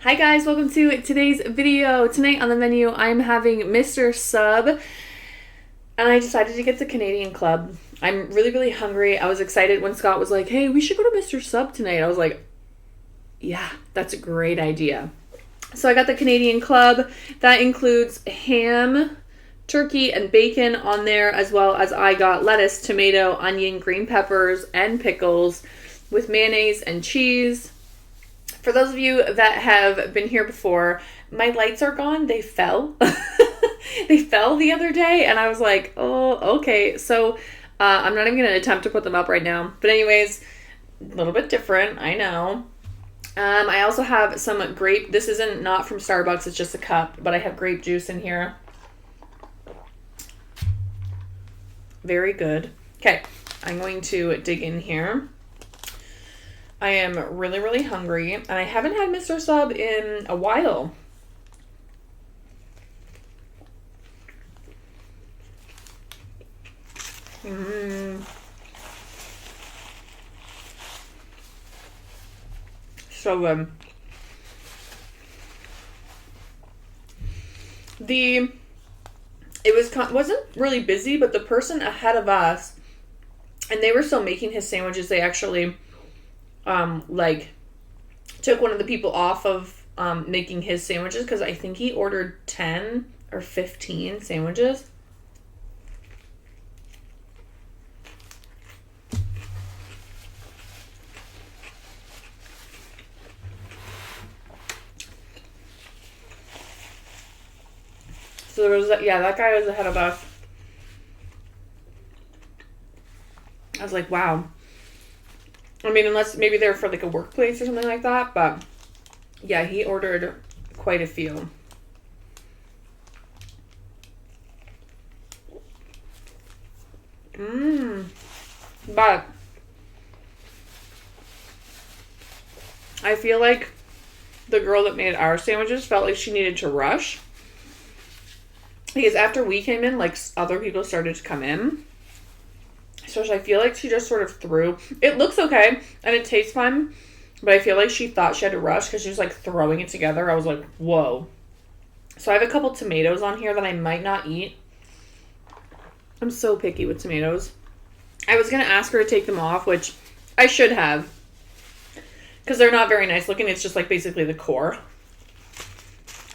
Hi guys, welcome to today's video. Tonight on the menu, I'm having Mr. Sub, and I decided to get the Canadian Club. I'm really hungry. I was excited when Scott was like, hey, we should go to Mr. Sub tonight. I was like, yeah, that's a great idea. So I got the Canadian Club. That includes ham, turkey, and bacon on there, as well as I got lettuce, tomato, onion, green peppers, and pickles with mayonnaise and cheese. For those of you that have been here before, my lights are gone. They fell. They fell the other day, and I was like, oh, okay. So I'm not even going to attempt to put them up right now. But anyways, a little bit different, I know. I also have some grape. This isn't not from Starbucks. It's just a cup, but I have grape juice in here. Very good. Okay, I'm going to dig in here. I am really hungry, and I haven't had Mr. Sub in a while. So good. Wasn't really busy, but the person ahead of us, and they were still making his sandwiches. They actually took one of the people off of making his sandwiches, because I think he ordered 10 or 15 sandwiches. So there was, that guy was ahead of us. I was like, wow. I mean, unless maybe they're for like a workplace or something like that, but yeah, he ordered quite a few. But I feel like the girl that made our sandwiches felt like she needed to rush, because after we came in, like, other people started to come in. So I feel like she just sort of threw. It looks okay, and it tastes fine, but I feel like she thought she had to rush because she was, like, throwing it together. I was like, whoa. So I have a couple tomatoes on here that I might not eat. I'm so picky with tomatoes. I was going to ask her to take them off, which I should have, because they're not very nice looking. It's just, like, basically the core.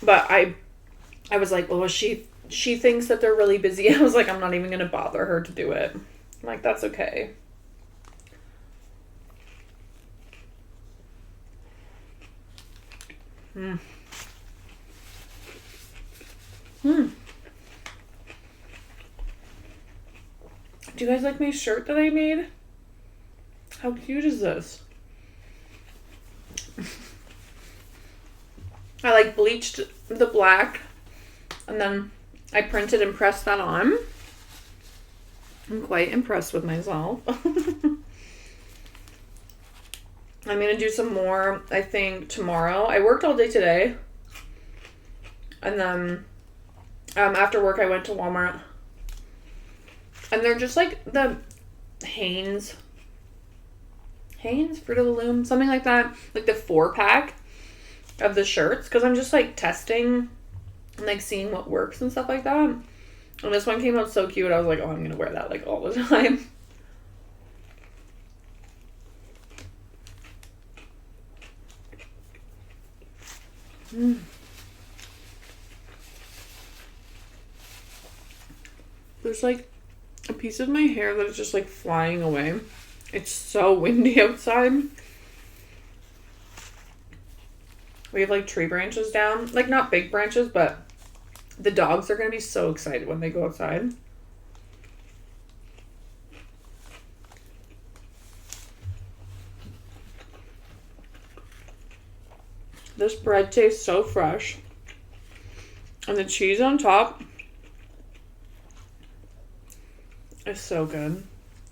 But I was like, well, she thinks that they're really busy. I was like, I'm not even going to bother her to do it. I'm like, that's okay. Do you guys like my shirt that I made? How cute is this? I like bleached the black, and then I printed and pressed that on. I'm quite impressed with myself. I'm going to do some more, I think, tomorrow. I worked all day today. And then after work, I went to Walmart. And they're just like the Hanes Fruit of the Loom, something like that. Like the 4-pack of the shirts. Because I'm just like testing and like seeing what works and stuff like that. And this one came out so cute. I was like, oh, I'm going to wear that like all the time. There's like a piece of my hair that is just like flying away. It's so windy outside. We have like tree branches down. Like not big branches, but the dogs are going to be so excited when they go outside. This bread tastes so fresh. And the cheese on top is so good.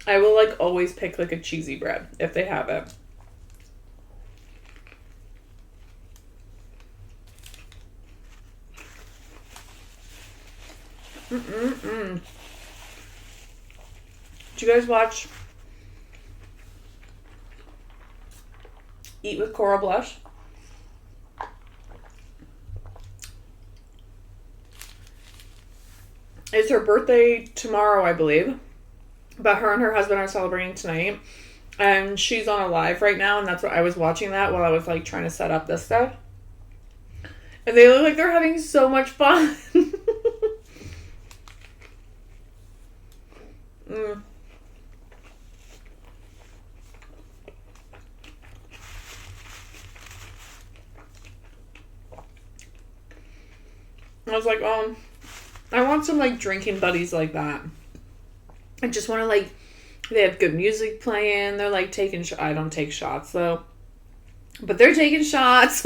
I will like always pick like a cheesy bread if they have it. Did you guys watch Eat with Cora Blush? It's her birthday tomorrow, I believe. But her and her husband are celebrating tonight. And she's on a live right now, and that's what I was watching that while I was like trying to set up this stuff. And they look like they're having so much fun. I was like, I want some like drinking buddies like that. I just want to like, they have good music playing. They're like taking I don't take shots though. But they're taking shots.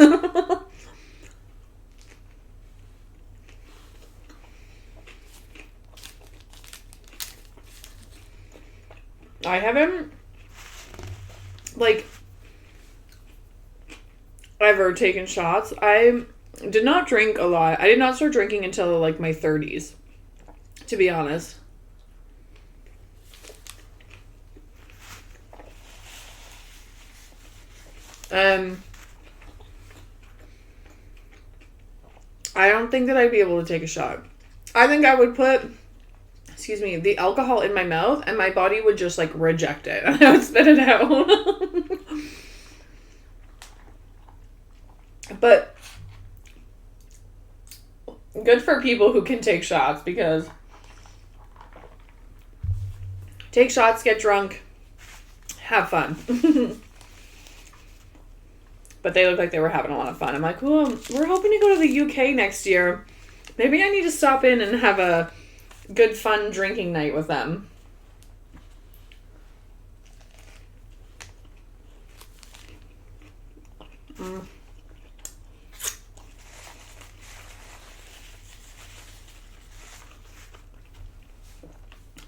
I haven't like ever taken shots. I did not drink a lot. I did not start drinking until like my 30s, to be honest. I don't think that I'd be able to take a shot. I think I would put, the alcohol in my mouth and my body would just like reject it and I would spit it out. But good for people who can take shots, because take shots, get drunk, have fun. But they look like they were having a lot of fun. I'm like, well, we're hoping to go to the UK next year. Maybe I need to stop in and have a good, fun drinking night with them.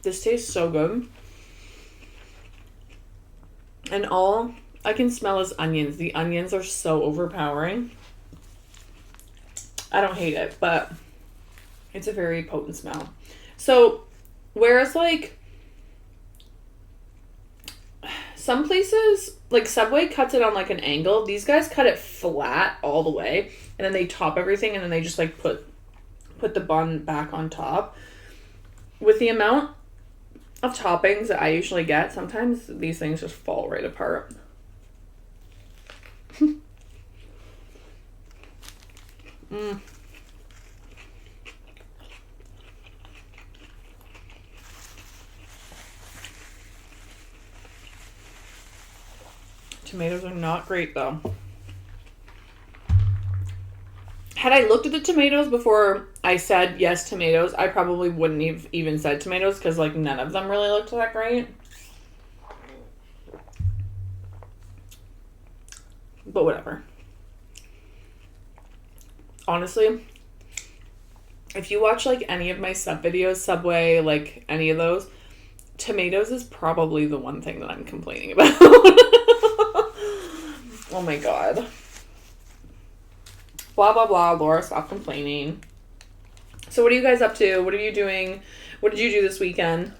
This tastes so good. And all I can smell is onions. The onions are so overpowering. I don't hate it, but it's a very potent smell. So, whereas like some places, like Subway cuts it on like an angle, these guys cut it flat all the way, and then they top everything, and then they just like put the bun back on top. With the amount of toppings that I usually get, sometimes these things just fall right apart. Tomatoes are not great though. Had I looked at the tomatoes before I said yes, tomatoes, I probably wouldn't have even said tomatoes, because like none of them really looked that great. But whatever. Honestly, if you watch like any of my sub videos, Subway, like any of those, tomatoes is probably the one thing that I'm complaining about. Oh my god. Blah, blah, blah. Laura, stop complaining. So what are you guys up to? What are you doing? What did you do this weekend?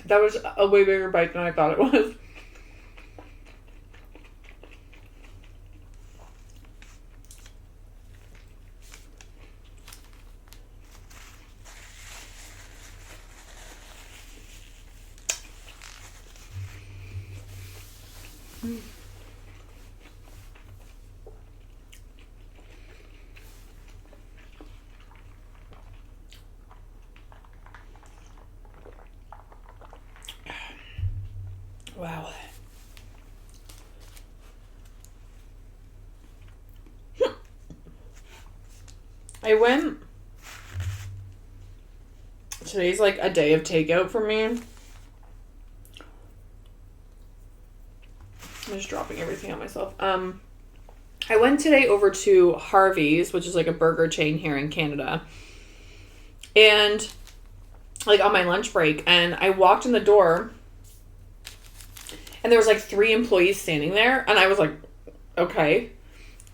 That was a way bigger bite than I thought it was. Wow. I went. Today's like a day of takeout for me. I'm just dropping everything on myself. I went today over to Harvey's, which is like a burger chain here in Canada. And like on my lunch break, and I walked in the door and there was like 3 employees standing there, and I was like, okay.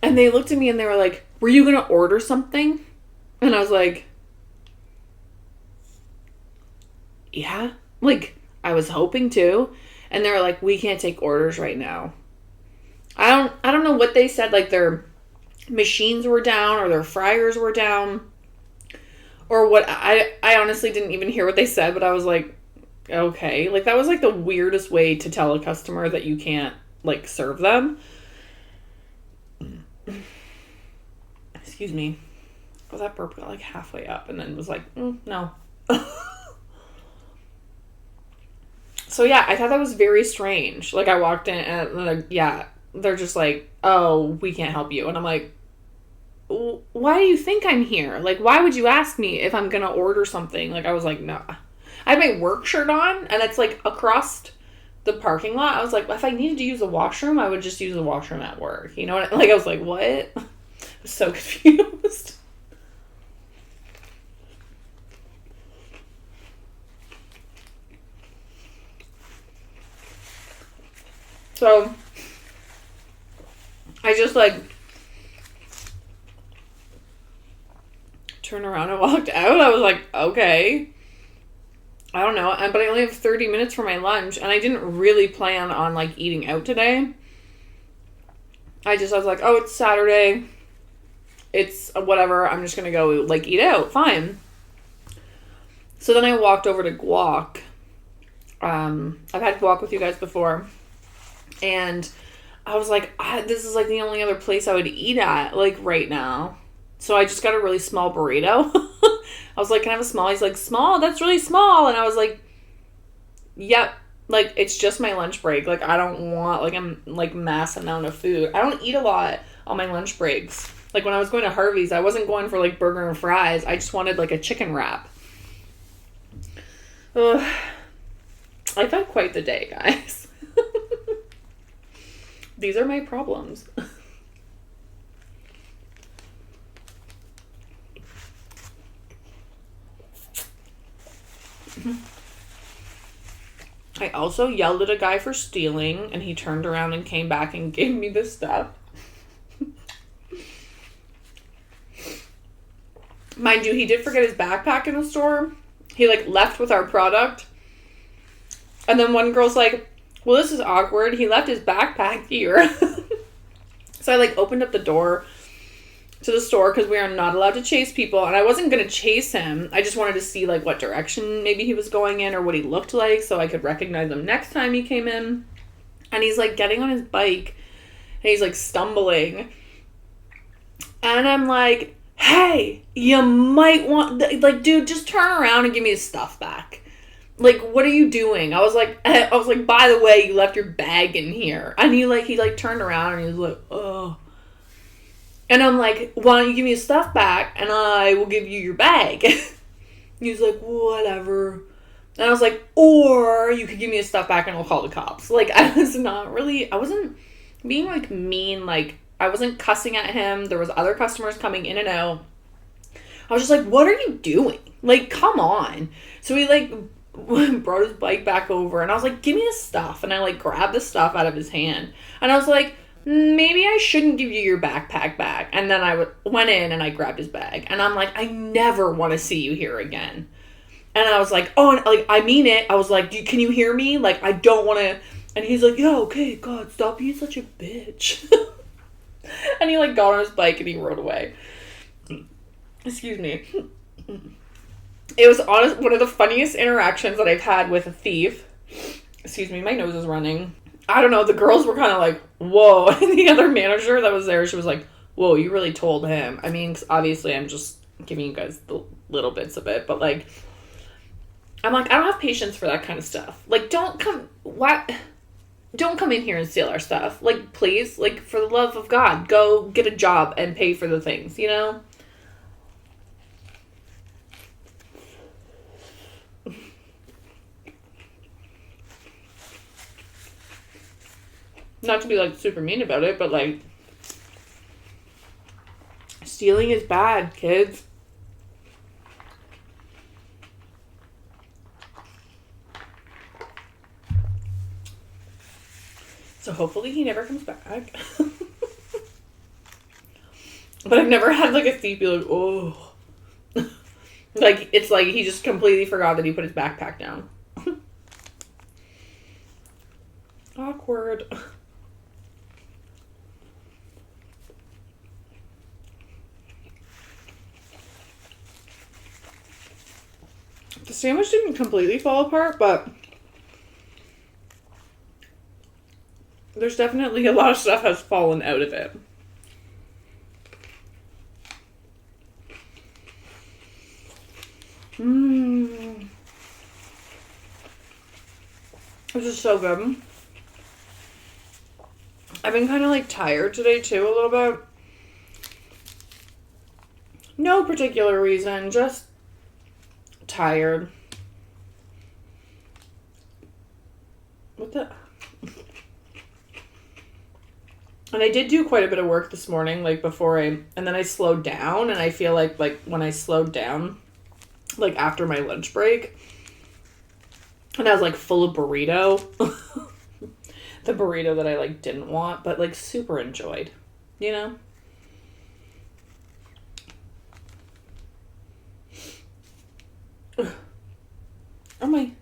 And they looked at me and they were like, were you going to order something? And I was like, yeah. Like, I was hoping to. And they were like, we can't take orders right now. I don't know what they said, like their machines were down or their fryers were down or what. I honestly didn't even hear what they said, but I was like, okay. Like, that was like the weirdest way to tell a customer that you can't, like, serve them. Excuse me. Well, that burp got like halfway up and then was like, no. So yeah, I thought that was very strange. Like, I walked in and yeah, they're just like, oh, we can't help you. And I'm like, why do you think I'm here? Like, why would you ask me if I'm going to order something? Like, I was like, nah. I had my work shirt on, and it's like across the parking lot. I was like, if I needed to use the washroom, I would just use the washroom at work. You know what? Like, I was like, what? I was so confused. So, I just, like, turned around and walked out. I was like, okay. I don't know. But I only have 30 minutes for my lunch, and I didn't really plan on, like, eating out today. I was like, oh, it's Saturday. It's whatever. I'm just going to go, like, eat out. Fine. So then I walked over to Guac. I've had Guac with you guys before. And I was like, this is, like, the only other place I would eat at, like, right now. So I just got a really small burrito. I was like, can I have a small? He's like, small? That's really small. And I was like, yep. Like, it's just my lunch break. Like, I don't want, like, a mass amount of food. I don't eat a lot on my lunch breaks. Like, when I was going to Harvey's, I wasn't going for, like, burger and fries. I just wanted, like, a chicken wrap. Ugh. I've had quite the day, guys. These are my problems. I also yelled at a guy for stealing, and he turned around and came back and gave me this stuff. Mind you, he did forget his backpack in the store. He, like, left with our product. And then one girl's like, well, this is awkward. He left his backpack here. So I, like, opened up the door to the store because we are not allowed to chase people. And I wasn't going to chase him. I just wanted to see, like, what direction maybe he was going in or what he looked like so I could recognize him next time he came in. And he's, like, getting on his bike. And he's, like, stumbling. And I'm like, hey, you might want... Like, dude, just turn around and give me his stuff back. Like, what are you doing? I was like, by the way, you left your bag in here. And he turned around and he was like, oh. And I'm like, why don't you give me your stuff back and I will give you your bag? He was like, whatever. And I was like, or you could give me your stuff back and I'll call the cops. Like, I wasn't being, like, mean. Like, I wasn't cussing at him. There was other customers coming in and out. I was just like, what are you doing? Like, come on. So he, like, brought his bike back over and I was like, give me the stuff. And I, like, grabbed the stuff out of his hand. And I was like, maybe I shouldn't give you your backpack back. And then I went in and I grabbed his bag. And I'm like, I never want to see you here again. And I was like, oh, like, I mean it. I was like, can you hear me? Like, I don't want to. And he's like, yeah, okay, God, stop being such a bitch. And he, like, got on his bike and he rode away. Excuse me. It was one of the funniest interactions that I've had with a thief. Excuse me, my nose is running. I don't know, the girls were kind of like, whoa. And the other manager that was there, she was like, whoa, you really told him. I mean, 'cause obviously I'm just giving you guys the little bits of it, but, like, I'm like, I don't have patience for that kind of stuff. Like, don't come in here and steal our stuff. Like, please, like, for the love of God, go get a job and pay for the things, you know? Not to be, like, super mean about it, but, like, stealing is bad, kids. So hopefully he never comes back. But I've never had, like, a thief be like, oh. Like, it's like he just completely forgot that he put his backpack down. Awkward. The sandwich didn't completely fall apart, but there's definitely a lot of stuff has fallen out of it. This is so good. I've been kind of like tired today too, a little bit. No particular reason, just tired. What the? And I did do quite a bit of work this morning, like and then I slowed down, and I feel like when I slowed down, like after my lunch break, and I was like full of burrito, the burrito that I like didn't want, but like super enjoyed, you know? Oh my,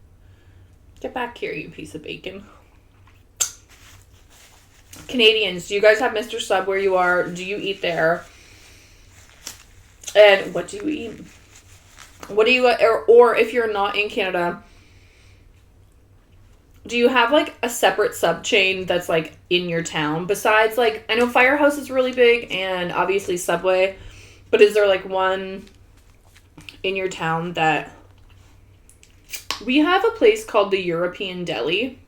get back here, you piece of bacon. Canadians, do you guys have Mr. Sub where you are? Do you eat there? And what do you eat? What do you, or if you're not in Canada, do you have like a separate sub chain that's like in your town besides like, I know Firehouse is really big and obviously Subway, but is there like one in your town that, we have a place called the European Deli,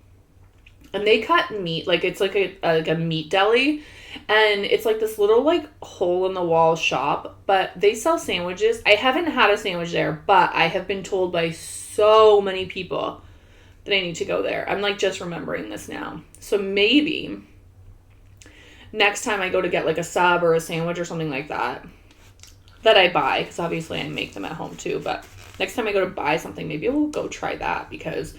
and they cut meat, like it's like a meat deli, and it's like this little like hole in the wall shop, but they sell sandwiches. I haven't had a sandwich there, but I have been told by so many people that I need to go there. I'm like just remembering this now. So maybe next time I go to get like a sub or a sandwich or something like that I buy, because obviously I make them at home too, but next time I go to buy something, maybe we'll go try that, because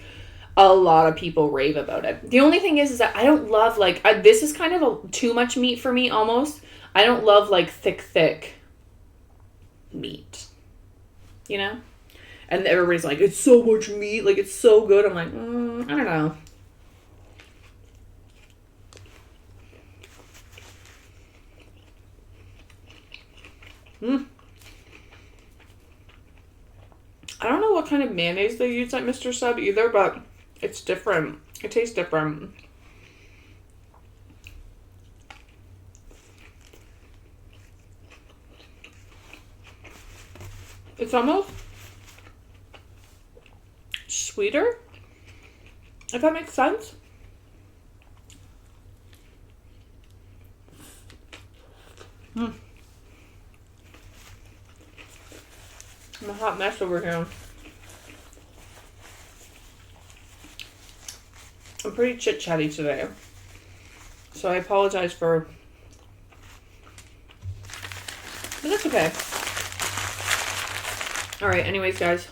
a lot of people rave about it. The only thing is that I don't love, like, this is kind of too much meat for me, almost. I don't love, like, thick meat. You know? And everybody's like, it's so much meat, like, it's so good. I'm like, I don't know. I don't know what kind of mayonnaise they use at Mr. Sub either, but it's different. It tastes different. It's almost sweeter, if that makes sense. I'm a hot mess over here. I'm pretty chit-chatty today, so I apologize but that's okay. Alright, anyways, guys.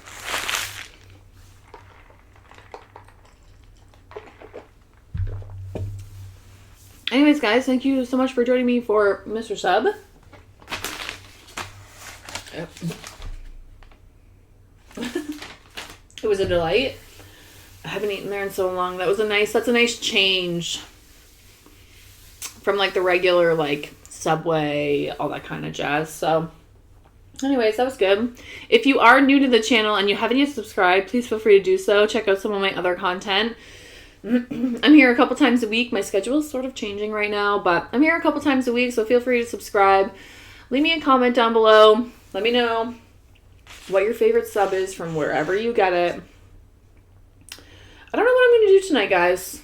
Thank you so much for joining me for Mr. Sub. It was a delight. I haven't eaten there in so long. That's a nice change from like the regular like Subway, all that kind of jazz. So anyways, that was good. If you are new to the channel and you haven't yet subscribed, please feel free to do so. Check out some of my other content. I'm here a couple times a week. My schedule is sort of changing right now, but I'm here a couple times a week, so feel free to subscribe. Leave me a comment down below. Let me know what your favorite sub is from wherever you get it. I don't know what I'm going to do tonight, guys.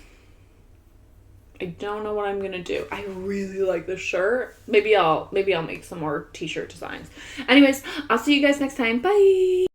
I don't know what I'm going to do. I really like this shirt. Maybe I'll make some more t-shirt designs. Anyways, I'll see you guys next time. Bye!